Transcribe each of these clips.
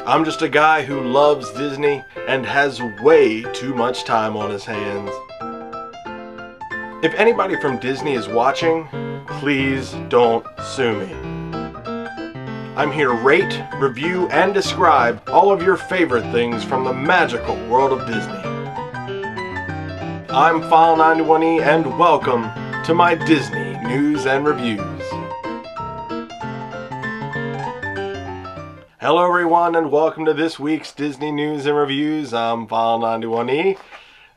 I'm just a guy who loves Disney and has way too much time on his hands. If anybody from Disney is watching, please don't sue me. I'm here to rate, review, and describe all of your favorite things from the magical world of Disney. I'm File91e and welcome to my Disney News and Reviews. Hello everyone and welcome to this week's Disney News and Reviews. I'm File91e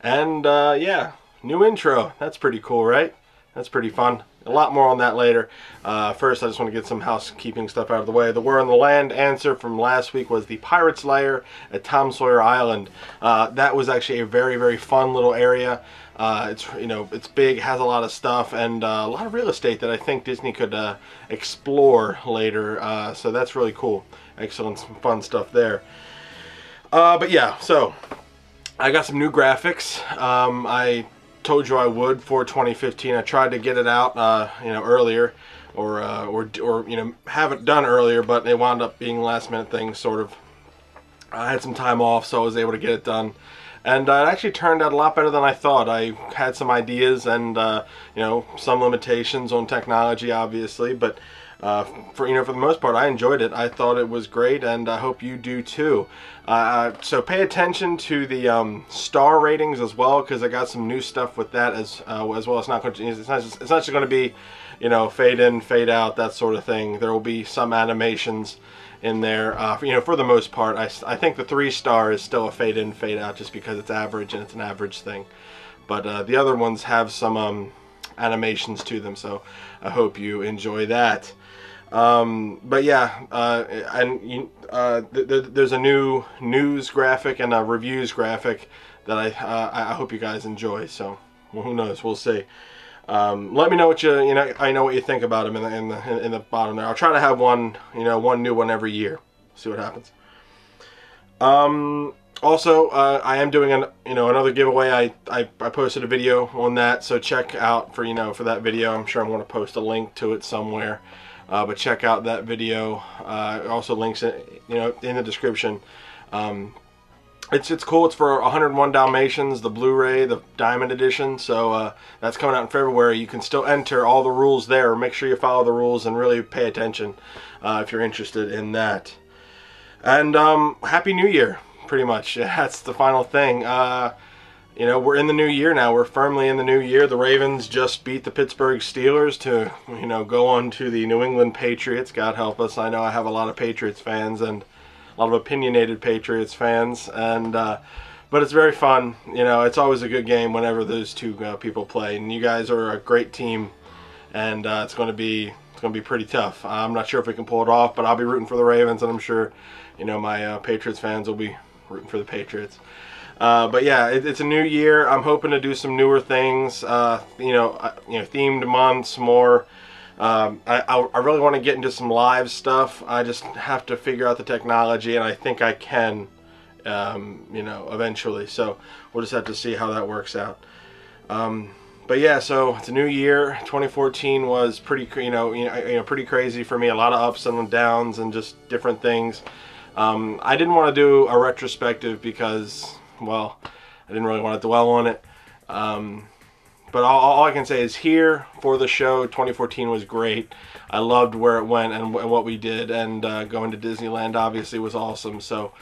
and yeah, new intro. That's pretty cool, right? That's pretty fun. A lot more on that later. First, I just want to get some housekeeping stuff out of the way. The Word on the Land answer from last week was the Pirate's Lair at Tom Sawyer Island. That was actually a very, very fun little area. It's big, has a lot of stuff, and a lot of real estate that I think Disney could explore later. So that's really cool. Excellent, some fun stuff there. But yeah, so I got some new graphics. I told you I would for 2015. I tried to get it out, earlier, or have it done earlier, but it wound up being last-minute things. Sort of. I had some time off, so I was able to get it done, and it actually turned out a lot better than I thought. I had some ideas and some limitations on technology, obviously, but for the most part, I enjoyed it. I thought it was great, and I hope you do too. So pay attention to the star ratings as well, because I got some new stuff with that as well. It's not just going to be, fade in, fade out, that sort of thing. There will be some animations in there. For the most part, I think the 3-star is still a fade in, fade out, just because it's average and it's an average thing. But the other ones have some animations to them, so I hope you enjoy that. But yeah, there's a new news graphic and a reviews graphic that I hope you guys enjoy. So, well, who knows? We'll see. Let me know what I know what you think about them in the bottom there. I'll try to have one new one every year. See what happens. Also, I am doing another giveaway. I posted a video on that, so check out for that video. I'm sure I'm going to post a link to it somewhere. But check out that video. Also links in the description. It's cool. It's for 101 Dalmatians, the Blu-ray, the Diamond Edition. So that's coming out in February. You can still enter all the rules there. Make sure you follow the rules and really pay attention if you're interested in that. And Happy New Year, pretty much. That's the final thing. We're in the new year now. We're firmly in the new year. The Ravens just beat the Pittsburgh Steelers to, go on to the New England Patriots. God help us. I know I have a lot of Patriots fans and a lot of opinionated Patriots fans, and but it's very fun. It's always a good game whenever those two people play. And you guys are a great team, and it's going to be pretty tough. I'm not sure if we can pull it off, but I'll be rooting for the Ravens, and I'm sure my Patriots fans will be rooting for the Patriots. But yeah, it's a new year. I'm hoping to do some newer things, themed months, more. I really want to get into some live stuff. I just have to figure out the technology, and I think I can, eventually. So we'll just have to see how that works out. But yeah, so it's a new year. 2014 was pretty, pretty crazy for me. A lot of ups and downs and just different things. I didn't want to do a retrospective because, well, I didn't really want to dwell on it. But all I can say is here for the show, 2014 was great. I loved where it went and what we did, and going to Disneyland obviously was awesome. So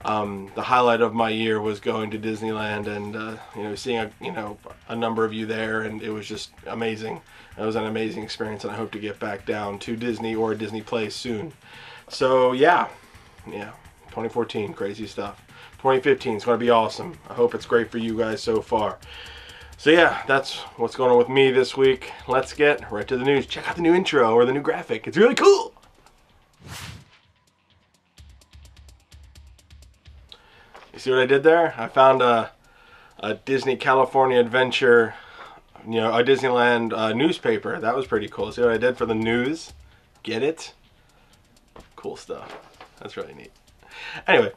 the highlight of my year was going to Disneyland and seeing a number of you there, and it was just amazing. It was an amazing experience, and I hope to get back down to Disney or Disney Place soon. So yeah, 2014, crazy stuff. 2015 is going to be awesome. I hope it's great for you guys so far. So yeah, that's what's going on with me this week. Let's get right to the news. Check out the new intro or the new graphic. It's really cool. You see what I did there? I found a Disney California Adventure, a Disneyland newspaper. That was pretty cool. See what I did for the news? Get it? Cool stuff. That's really neat. Anyway.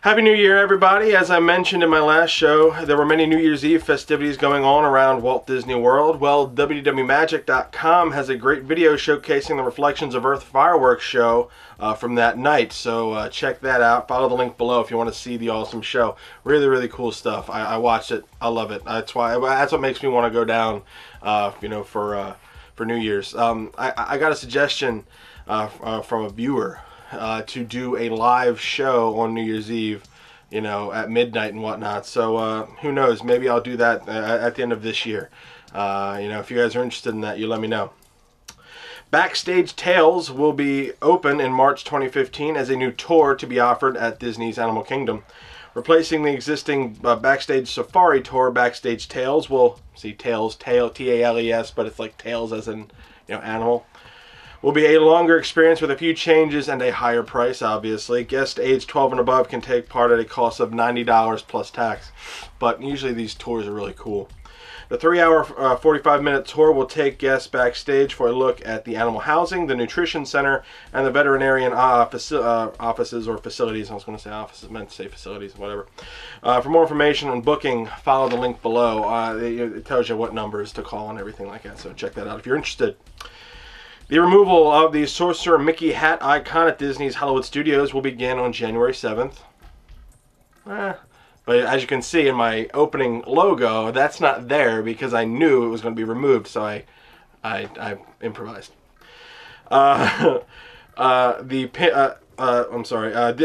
Happy New Year, everybody. As I mentioned in my last show, there were many New Year's Eve festivities going on around Walt Disney World. Well, www.magic.com has a great video showcasing the Reflections of Earth fireworks show from that night. So check that out. Follow the link below if you want to see the awesome show. Really, really cool stuff. I watched it. I love it. That's what makes me want to go down, for New Year's. I got a suggestion from a viewer to do a live show on New Year's Eve, at midnight and whatnot. So who knows? Maybe I'll do that at the end of this year. If you guys are interested in that, you let me know. Backstage Tales will be open in March 2015 as a new tour to be offered at Disney's Animal Kingdom. Replacing the existing Backstage Safari tour, Backstage Tales will see Tales, T-A-L-E-S, but it's like Tales as in animal. Will be a longer experience with a few changes and a higher price, obviously. Guests age 12 and above can take part at a cost of $90 plus tax. But usually these tours are really cool. The 3-hour, 45-minute tour will take guests backstage for a look at the animal housing, the nutrition center, and the veterinarian offices or facilities. I was going to say offices, meant to say facilities, whatever. For more information on booking, follow the link below. It tells you what numbers to call and everything like that, so check that out if you're interested. The removal of the Sorcerer Mickey hat icon at Disney's Hollywood Studios will begin on January 7th. But as you can see in my opening logo, that's not there because I knew it was going to be removed, so I improvised.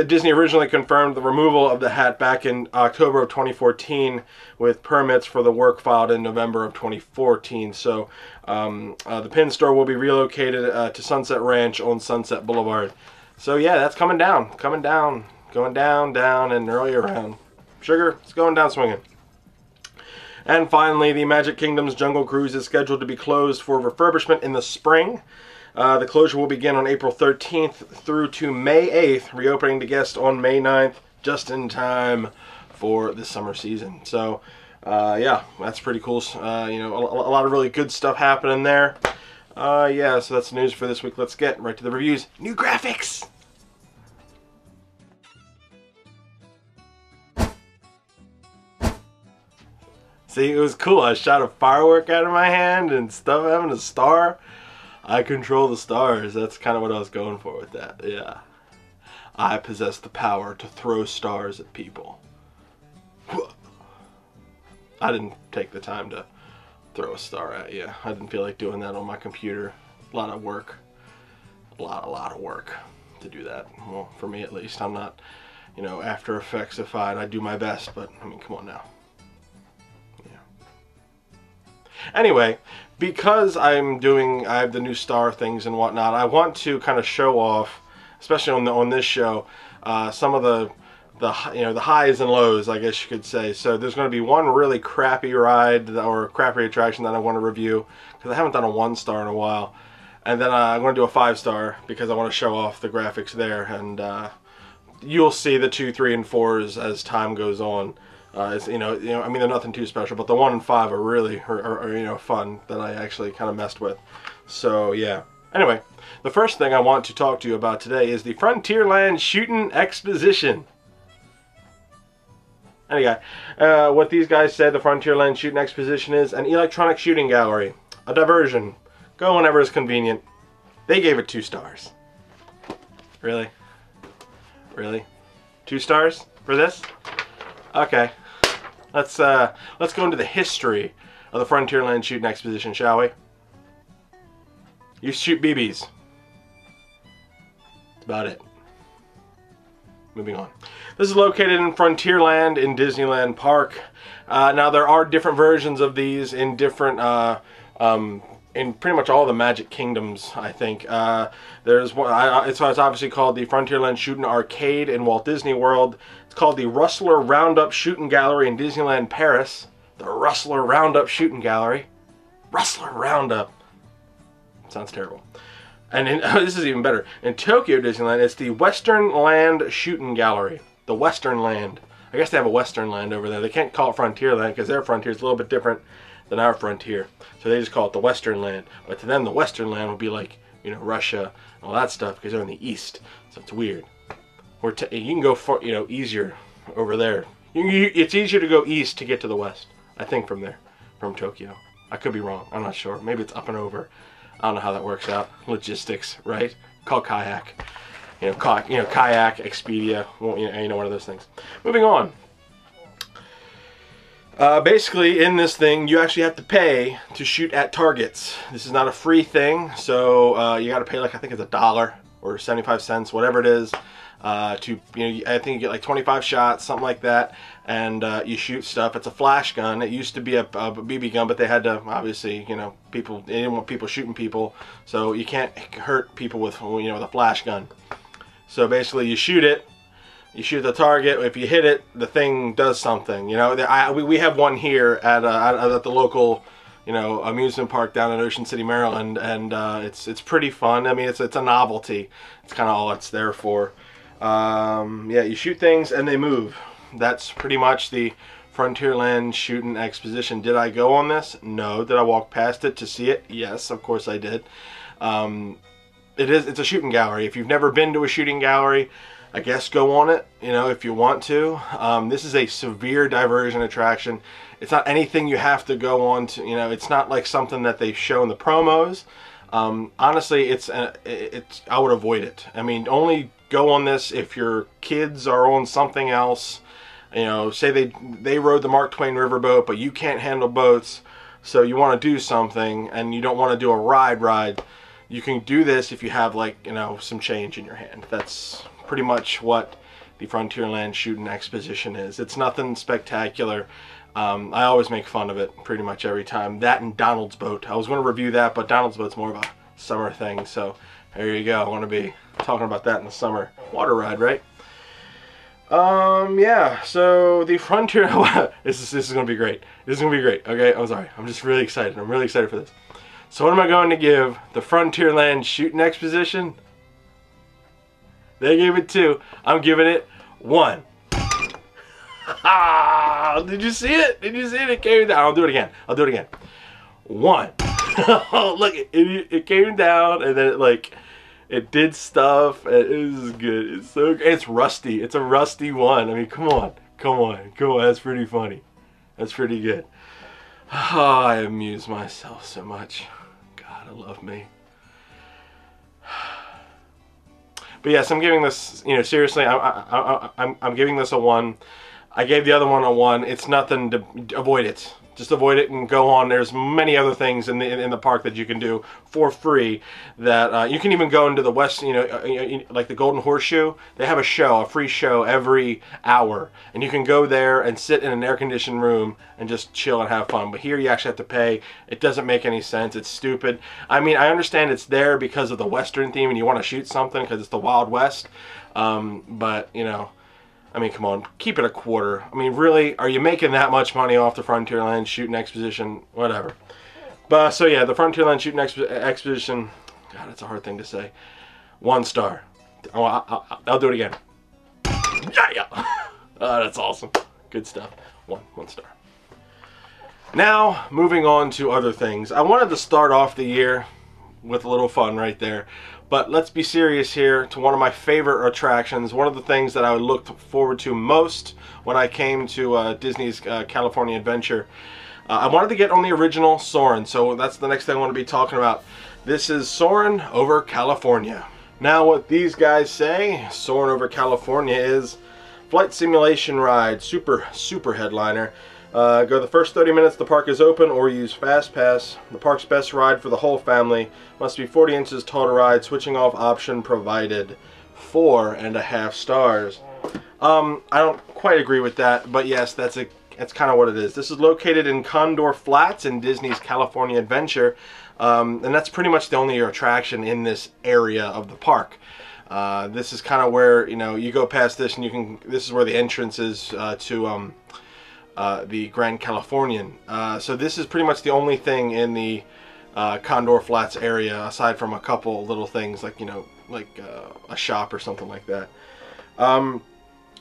Disney originally confirmed the removal of the hat back in October of 2014 with permits for the work filed in November of 2014. So the pin store will be relocated to Sunset Ranch on Sunset Boulevard. So yeah, that's coming down, going down, and early around. Sugar, it's going down swinging. And finally, the Magic Kingdom's Jungle Cruise is scheduled to be closed for refurbishment in the spring. The closure will begin on April 13th through to May 8th, reopening to guests on May 9th, just in time for the summer season. So, yeah, that's pretty cool. A lot of really good stuff happening there. Yeah, so that's the news for this week. Let's get right to the reviews. New graphics! See, it was cool. I shot a firework out of my hand and stuff having a star. I control the stars. That's kind of what I was going for with that. Yeah. I possess the power to throw stars at people. I didn't take the time to throw a star at you. I didn't feel like doing that on my computer. A lot of work. A lot of work to do that. Well, for me at least. I'm not, After Effects-ified. I do my best, but, I mean, come on now. Anyway, because I have the new star things and whatnot, I want to kind of show off, especially on this show, some of the highs and lows, I guess you could say. So there's going to be one really crappy ride or crappy attraction that I want to review because I haven't done a 1-star in a while, and then I'm going to do a 5-star because I want to show off the graphics there, and you'll see the 2, 3, and 4s as time goes on. I mean, they're nothing too special, but the 1 and 5 are really, fun that I actually kind of messed with. So, yeah. Anyway, the first thing I want to talk to you about today is the Frontierland Shooting Exposition. Anyway, what these guys said the Frontierland Shooting Exposition is an electronic shooting gallery. A diversion. Go whenever is convenient. They gave it 2 stars. Really? Really? 2 stars for this? Okay. Let's go into the history of the Frontierland Shooting Exposition, shall we? You shoot BBs. That's about it. Moving on. This is located in Frontierland in Disneyland Park. Now there are different versions of these in different in pretty much all the Magic Kingdoms, I think. There's one. It's obviously called the Frontierland Shooting Arcade in Walt Disney World. It's called the Rustler Roundup Shooting Gallery in Disneyland Paris. The Rustler Roundup Shooting Gallery. Rustler Roundup. Sounds terrible. And this is even better. In Tokyo Disneyland, it's the Western Land Shooting Gallery. The Western Land. I guess they have a Western Land over there. They can't call it Frontierland because their frontier is a little bit different than our frontier. So they just call it the Western Land. But to them, the Western Land would be like, Russia and all that stuff because they're in the East. So it's weird. You can go for, easier over there. It's easier to go east to get to the west, I think, from there, from Tokyo. I could be wrong. I'm not sure. Maybe it's up and over. I don't know how that works out. Logistics, right? Called kayak. Kayak, Expedia. Well, one of those things. Moving on. Basically, in this thing, you actually have to pay to shoot at targets. This is not a free thing, so you got to pay, like, I think it's $1 or 75 cents, whatever it is. I think you get like 25 shots, something like that, and you shoot stuff. It's a flash gun. It used to be a BB gun, but they had to, obviously, they didn't want people shooting people, so you can't hurt people with, with a flash gun. So basically, you shoot it. You shoot the target. If you hit it, the thing does something. We have one here at the local, amusement park down in Ocean City, Maryland, and it's pretty fun. I mean, it's a novelty. It's kind of all it's there for. Yeah, you shoot things and they move. That's pretty much the Frontierland Shooting Exposition. Did I go on this? No. Did I walk past it to see it? Yes, of course I did. It's a shooting gallery. If you've never been to a shooting gallery, I guess go on it, if you want to. This is a severe diversion attraction. It's not anything you have to go on to, it's not like something that they show in the promos. Honestly, I would avoid it. I mean, only go on this if your kids are on something else. Say they rode the Mark Twain riverboat, but you can't handle boats, so you want to do something and you don't want to do a ride. You can do this if you have, like, some change in your hand. That's pretty much what the Frontierland Shooting Exposition is. It's nothing spectacular. I always make fun of it pretty much every time. That and Donald's Boat. I was going to review that, but Donald's Boat's more of a summer thing, so there you go. I want to be talking about that in the summer. Water ride, right? Yeah, so the Frontier... this is going to be great. This is going to be great, okay? I'm sorry. I'm just really excited. I'm really excited for this. So what am I going to give the Frontierland Shooting Exposition? They gave it 2. I'm giving it 1. Did you see it? Did you see it? It came down. I'll do it again. 1. Look, it came down, and then it did stuff. It was good. It's so good. It's rusty. It's a rusty one. I mean, come on. That's pretty funny. That's pretty good. I amuse myself so much. God, I love me. But yes, I'm giving this, seriously, I'm giving this a 1. I gave the other one a 1. It's nothing to avoid it. Just avoid it and go on. There's many other things in the park that you can do for free. That you can even go into the West, like the Golden Horseshoe. They have a free show every hour, and you can go there and sit in an air-conditioned room and just chill and have fun. But here you actually have to pay. It doesn't make any sense. It's stupid. I mean, I understand it's there because of the Western theme, and you want to shoot something because it's the Wild West. But I mean, come on, keep it a quarter. I mean, really, are you making that much money off the Frontierland Shooting Exposition? Whatever. But, so yeah, the Frontierland Shooting Exposition, God, that's a hard thing to say. 1 star. Oh, I'll do it again. Yeah. Oh, that's awesome. Good stuff. 1 star. Now, moving on to other things. I wanted to start off the year with a little fun right there. But let's be serious here to one of my favorite attractions, one of the things that I looked forward to most when I came to Disney's California Adventure. I wanted to get on the original Soarin', so that's the next thing I want to be talking about. This is Soarin' Over California. Now what these guys say, Soarin' Over California is flight simulation ride, super headliner. Go the first 30 minutes the park is open or use Fast Pass. The park's best ride for the whole family. Must be 40 inches tall to ride. Switching off option provided. 4.5 stars. I don't quite agree with that, but yes, that's kind of what it is. This is located in Condor Flats in Disney's California Adventure, and that's pretty much the only attraction in this area of the park. This is kind of where you go past this, and this is where the entrance is to the Grand Californian. So this is pretty much the only thing in the Condor Flats area, aside from a couple little things like a shop or something like that.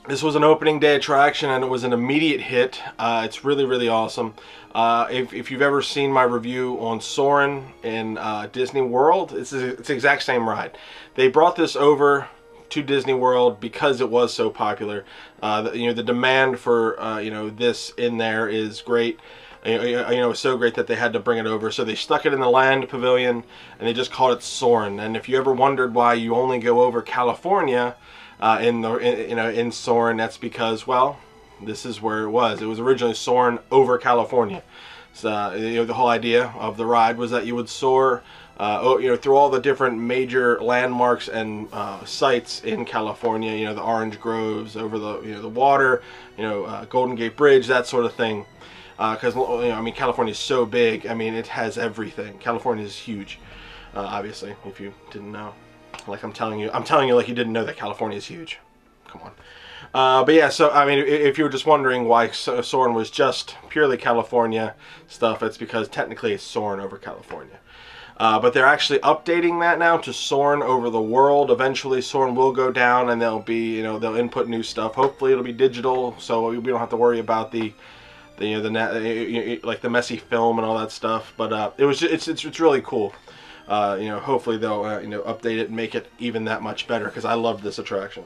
This was an opening day attraction, and it was an immediate hit. It's really awesome. If you've ever seen my review on Soarin' in Disney World, it's the exact same ride. They brought this over to Disney World because it was so popular. The demand for this in there is great. It's so great that they had to bring it over. So they stuck it in the land pavilion, and they just called it Soarin'. And if you ever wondered why you only go over California in Soarin', that's because, well, this is where it was. It was originally Soarin' Over California. So the whole idea of the ride was that you would soar through all the different major landmarks and sites in California. The orange groves, over the water, Golden Gate Bridge, that sort of thing. Because California is so big. I mean, it has everything. California is huge, obviously. If you didn't know, like I'm telling you like you didn't know that California is huge. Come on. But yeah, so I mean, if you were just wondering why Soarin' was just purely California stuff, it's because technically it's Soarin' Over California. But they're actually updating that now to Soarin' Over the World. Eventually, Soarin' will go down, and they'll be, they'll input new stuff. Hopefully, it'll be digital, so we don't have to worry about the messy film and all that stuff. But it's really cool. Hopefully they'll update it and make it even that much better, because I love this attraction.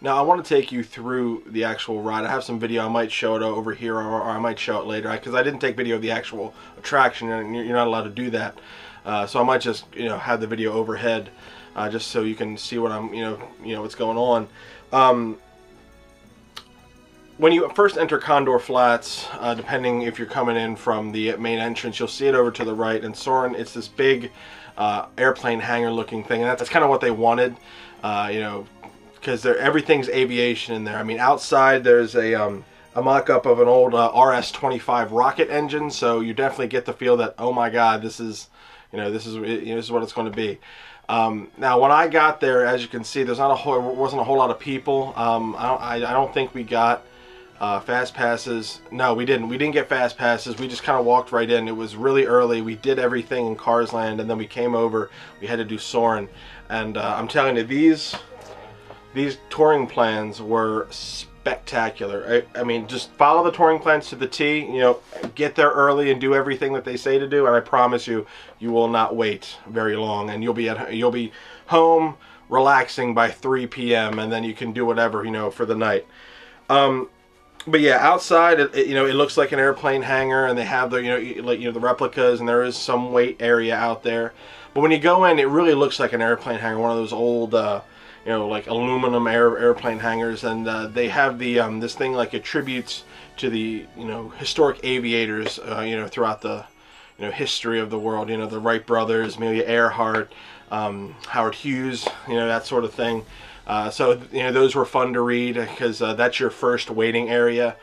Now I want to take you through the actual ride. I have some video. I might show it over here, or I might show it later, because I didn't take video of the actual attraction, and you're not allowed to do that. So I might just have the video overhead, just so you can see what I'm what's going on. When you first enter Condor Flats, depending if you're coming in from the main entrance, you'll see it over to the right. And Soarin', it's this big airplane hangar looking thing, and that's kind of what they wanted, because everything's aviation in there. I mean, outside there's a mock-up of an old RS-25 rocket engine, so you definitely get the feel that, oh my God, this is this is what it's going to be. Now, when I got there, as you can see, wasn't a whole lot of people. I don't think we got fast passes. No, we didn't. We didn't get fast passes. We just kind of walked right in. It was really early. We did everything in Cars Land, and then we came over. We had to do Soarin', and I'm telling you, these touring plans were spectacular. I mean, just follow the touring plans to the T. Get there early and do everything that they say to do, and I promise you, you will not wait very long, and you'll be home relaxing by 3 p.m. and then you can do whatever for the night. But yeah, outside it looks like an airplane hangar, and they have the the replicas, and there is some weight area out there. But when you go in, it really looks like an airplane hangar, one of those old like aluminum airplane hangars, and they have the this thing like attributes to the historic aviators throughout the history of the world. The Wright brothers, Amelia Earhart, Howard Hughes, that sort of thing. So those were fun to read, because that's your first waiting area.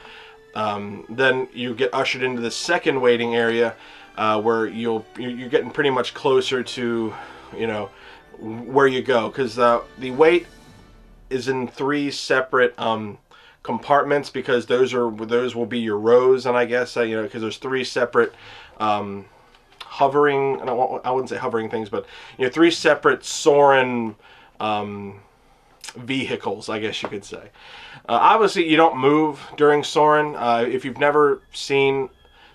Then you get ushered into the second waiting area, where you're getting pretty much closer to where you go, because the wait is in 3 separate compartments, because those will be your rows, and I guess because there's 3 separate hovering, and I wouldn't say hovering things, but 3 separate Soarin' vehicles, I guess you could say. Obviously, you don't move during Soarin'. If you've never seen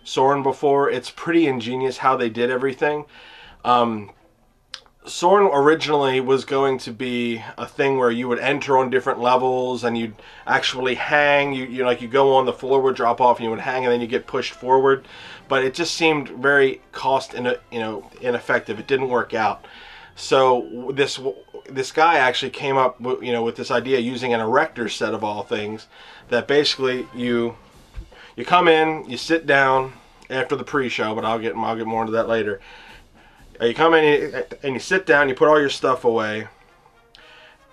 Soarin' before, it's pretty ingenious how they did everything. Soarin' originally was going to be a thing where you would enter on different levels, and you'd actually hang. You go on, the floor would drop off, and you would hang, and then you get pushed forward. But it just seemed very ineffective. It didn't work out. So this guy actually came up with this idea, using an erector set of all things, that basically you come in, you sit down after the pre-show, but I'll get more into that later. You come in and you sit down, you put all your stuff away,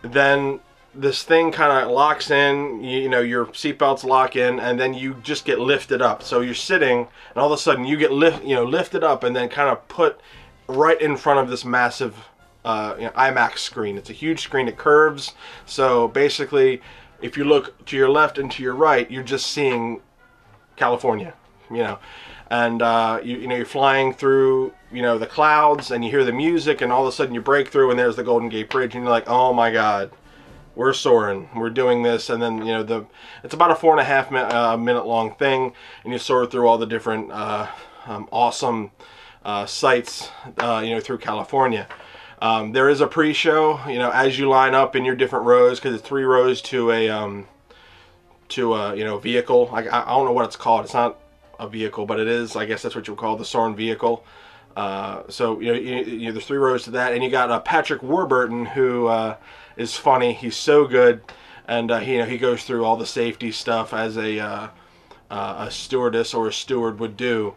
then this thing kind of locks in, your seatbelts lock in, and then you just get lifted up. So you're sitting, and all of a sudden you get lifted up, and then kind of put right in front of this massive IMAX screen. It's a huge screen. It curves, so basically if you look to your left and to your right, you're just seeing California, and you're flying through the clouds, and you hear the music, and all of a sudden you break through, and there's the Golden Gate Bridge, and you're like, oh my God, we're Soarin', we're doing this. And then it's about a 4.5 minute long thing, and you soar through all the different awesome sights through California. There is a pre-show, you know, as you line up in your different rows, because it's 3 rows to a you know, vehicle. I don't know what it's called. It's not a vehicle, but it is. I guess that's what you would call the Soarin vehicle. So you know, there's 3 rows to that, and you got Patrick Warburton, who is funny. He's so good, and you know, he goes through all the safety stuff as a stewardess or a steward would do.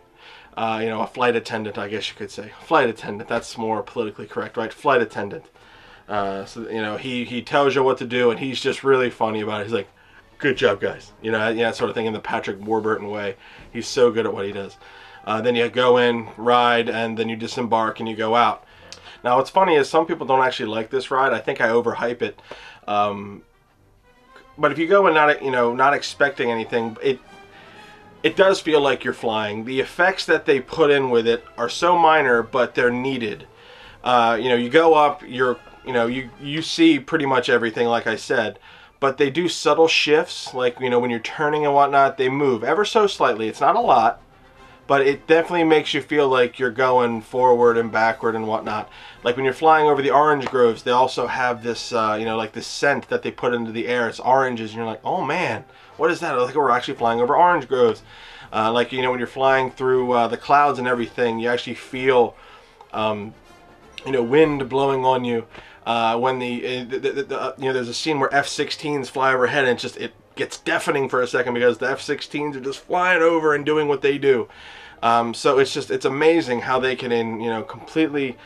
You know, a flight attendant, I guess you could say. Flight attendant, that's more politically correct, right? Flight attendant. So, you know, he tells you what to do, and he's just really funny about it. He's like, good job, guys. You know, yeah, sort of thing, in the Patrick Warburton way. He's so good at what he does. Then you go in, ride, and then you disembark and you go out. Now, what's funny is some people don't actually like this ride. I think I overhype it. But if you go in not, you know, not expecting anything, it does feel like you're flying. The effects that they put in with it are so minor, but they're needed. You know, you go up, you know, you see pretty much everything, like I said, but they do subtle shifts, like, you know, when you're turning and whatnot, they move ever so slightly. It's not a lot, but it definitely makes you feel like you're going forward and backward and whatnot. Like when you're flying over the orange groves, they also have this, you know, like this scent that they put into the air. It's oranges, and you're like, oh man, what is that? Like, we're actually flying over orange groves. Like, you know, when you're flying through the clouds and everything, you actually feel, you know, wind blowing on you. When you know, there's a scene where F-16s fly overhead, and it gets deafening for a second because the F-16s are just flying over and doing what they do. So it's amazing how they can, you know, completely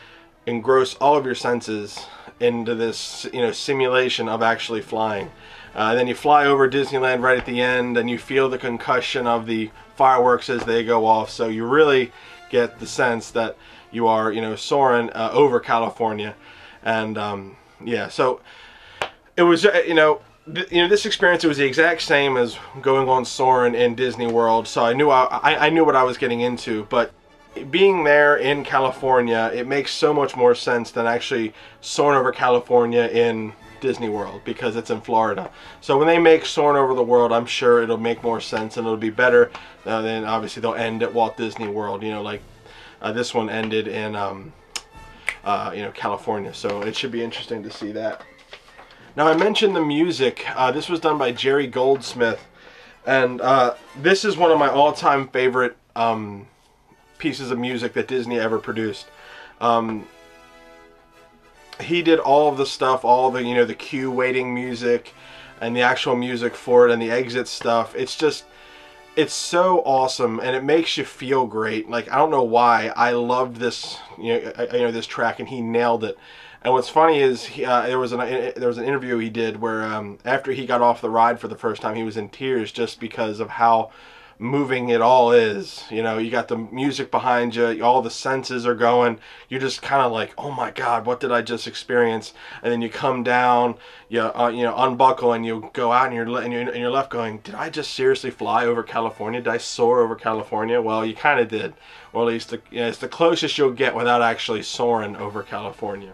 engross all of your senses into this, you know, simulation of actually flying. Then you fly over Disneyland right at the end, and you feel the concussion of the fireworks as they go off. So you really get the sense that you are, you know, soaring over California. And yeah, so it was, you know, this experience, it was the exact same as going on Soarin' in Disney World. So I knew I knew what I was getting into, but being there in California, it makes so much more sense than actually Soarin' Over California in Disney World, because it's in Florida. So when they make Soarin' Over the World, I'm sure it'll make more sense and it'll be better. Then obviously they'll end at Walt Disney World, you know, like this one ended in you know, California. So it should be interesting to see that. Now, I mentioned the music. This was done by Jerry Goldsmith, and this is one of my all-time favorite pieces of music that Disney ever produced. He did all of the stuff, all the, you know, the queue waiting music and the actual music for it and the exit stuff. It's so awesome, and it makes you feel great. Like, I don't know why, I loved this, you know, this track, and he nailed it. And what's funny is there was an interview he did where after he got off the ride for the first time, he was in tears just because of how moving it all is. You know, you got the music behind you, all the senses are going, you're just kind of like, oh my god, what did I just experience? And then you come down, you know, unbuckle, and you go out, and you're left going, did I just seriously fly over California? Did I soar over California? Well, you kind of did, or at least you know, it's the closest you'll get without actually soaring over California.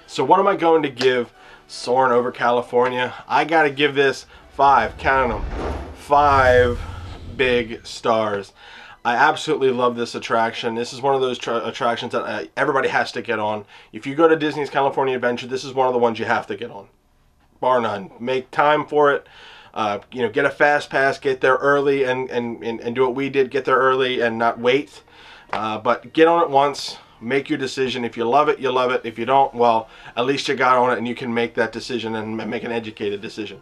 So what am I going to give Soarin' Over California? I got to give this 5, count them, 5 big stars. I absolutely love this attraction. This is one of those attractions that everybody has to get on. If you go to Disney's California Adventure, this is one of the ones you have to get on, bar none. Make time for it. You know, get a fast pass, get there early, and do what we did, get there early and not wait. But get on it once. Make your decision. If you love it, you love it. If you don't, well, at least you got on it and you can make that decision and make an educated decision.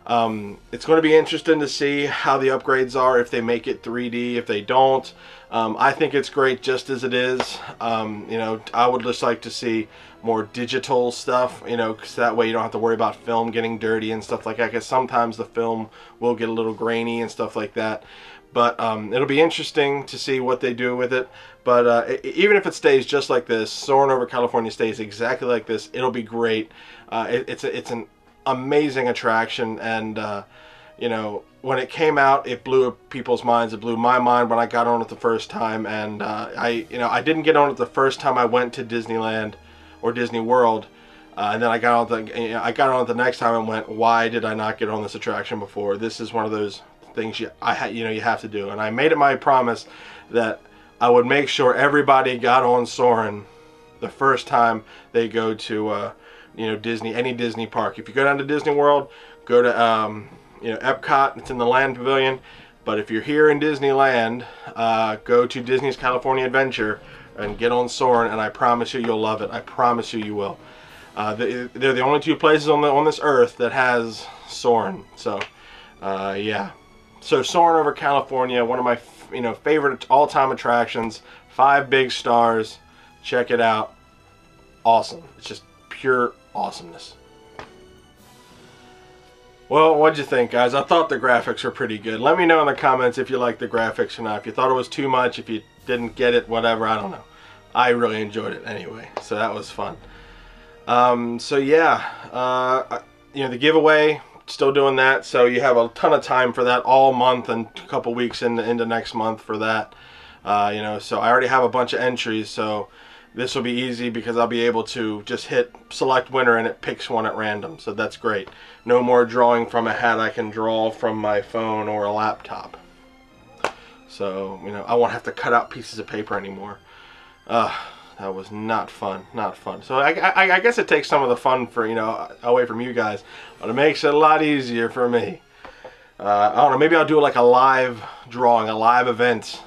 It's going to be interesting to see how the upgrades are, if they make it 3D, if they don't. I think it's great just as it is. You know, I would just like to see more digital stuff, you know, because that way you don't have to worry about film getting dirty and stuff like that, because sometimes the film will get a little grainy and stuff like that. But it'll be interesting to see what they do with it. But even if it stays just like this, Soarin' Over California stays exactly like this, it'll be great. It's an amazing attraction, and you know, when it came out, it blew people's minds. It blew my mind when I got on it the first time, and you know, I didn't get on it the first time I went to Disneyland or Disney World. And then I got on it the next time and went, why did I not get on this attraction before? This is one of those things you have to do. And I made it my promise that I would make sure everybody got on Soarin' the first time they go to you know, Disney, any Disney park. If you go down to Disney World, go to you know, Epcot. It's in the Land Pavilion. But if you're here in Disneyland, go to Disney's California Adventure and get on Soarin', and I promise you, you'll love it. I promise you, you will. They're the only two places on this earth that has Soarin'. So, yeah. So Soarin' Over California, one of my favorite all-time attractions. 5 big stars. Check it out. Awesome. It's just pure awesomeness. Well, what'd you think, guys? I thought the graphics were pretty good. Let me know in the comments if you liked the graphics or not. If you thought it was too much, if you didn't get it, whatever, I don't know. I really enjoyed it anyway, so that was fun. So yeah, you know, the giveaway, still doing that, so you have a ton of time for that all month and a couple weeks into next month for that. You know, so I already have a bunch of entries, so this will be easy because I'll be able to just hit select winner and it picks one at random, so that's great. No more drawing from a hat. I can draw from my phone or a laptop. So, you know, I won't have to cut out pieces of paper anymore. That was not fun, not fun. So I guess it takes some of the fun for, you know, away from you guys, but it makes it a lot easier for me. I don't know, maybe I'll do like a live drawing, a live event.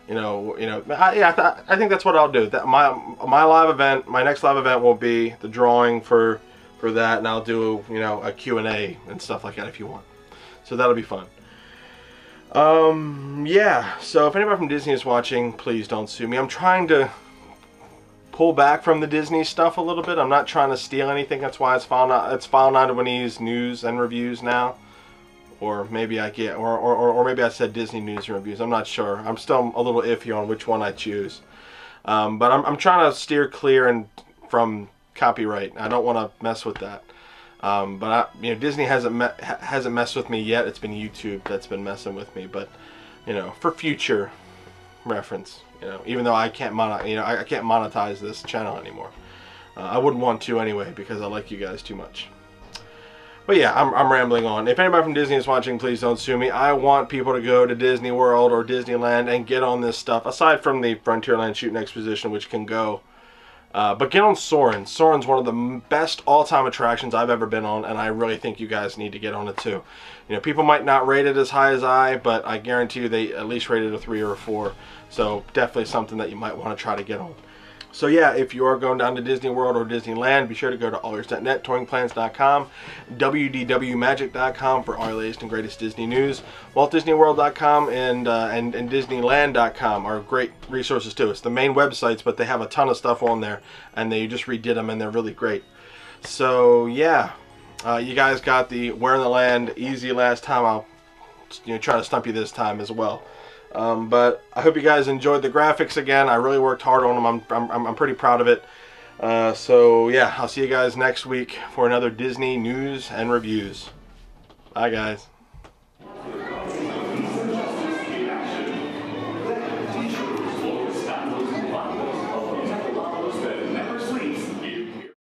Yeah, I think that's what I'll do. That my live event, my next live event will be the drawing for that, and I'll do, you know, a Q&A and stuff like that if you want. So that'll be fun. Yeah. So if anybody from Disney is watching, please don't sue me. I'm trying to pull back from the Disney stuff a little bit. I'm not trying to steal anything. That's why it's File91e's news and reviews now. Or maybe I get, or maybe I said Disney news and reviews. I'm not sure. I'm still a little iffy on which one I choose. But I'm trying to steer clear from copyright. I don't want to mess with that. But you know, Disney hasn't messed with me yet. It's been YouTube that's been messing with me. But you know, for future reference, you know, even though I can't I can't monetize this channel anymore. I wouldn't want to anyway because I like you guys too much. But yeah, I'm rambling on. If anybody from Disney is watching, please don't sue me. I want people to go to Disney World or Disneyland and get on this stuff, aside from the Frontierland Shooting Exposition, which can go. But get on Soarin'. Soarin's one of the best all-time attractions I've ever been on, and I really think you guys need to get on it too. You know, people might not rate it as high as I, but I guarantee you they at least rated a 3 or a 4. So definitely something that you might want to try to get on. So yeah, if you are going down to Disney World or Disneyland, be sure to go to allears.net, touringplans.com, wdwmagic.com for all your latest and greatest Disney news. WaltDisneyWorld.com and Disneyland.com are great resources too. It's the main websites, but they have a ton of stuff on there, and they just redid them, and they're really great. So yeah, you guys got the Where in the Land easy last time. I'll try to stump you this time as well. But I hope you guys enjoyed the graphics again. I really worked hard on them. I'm pretty proud of it. So yeah, I'll see you guys next week for another Disney news and reviews. Bye guys.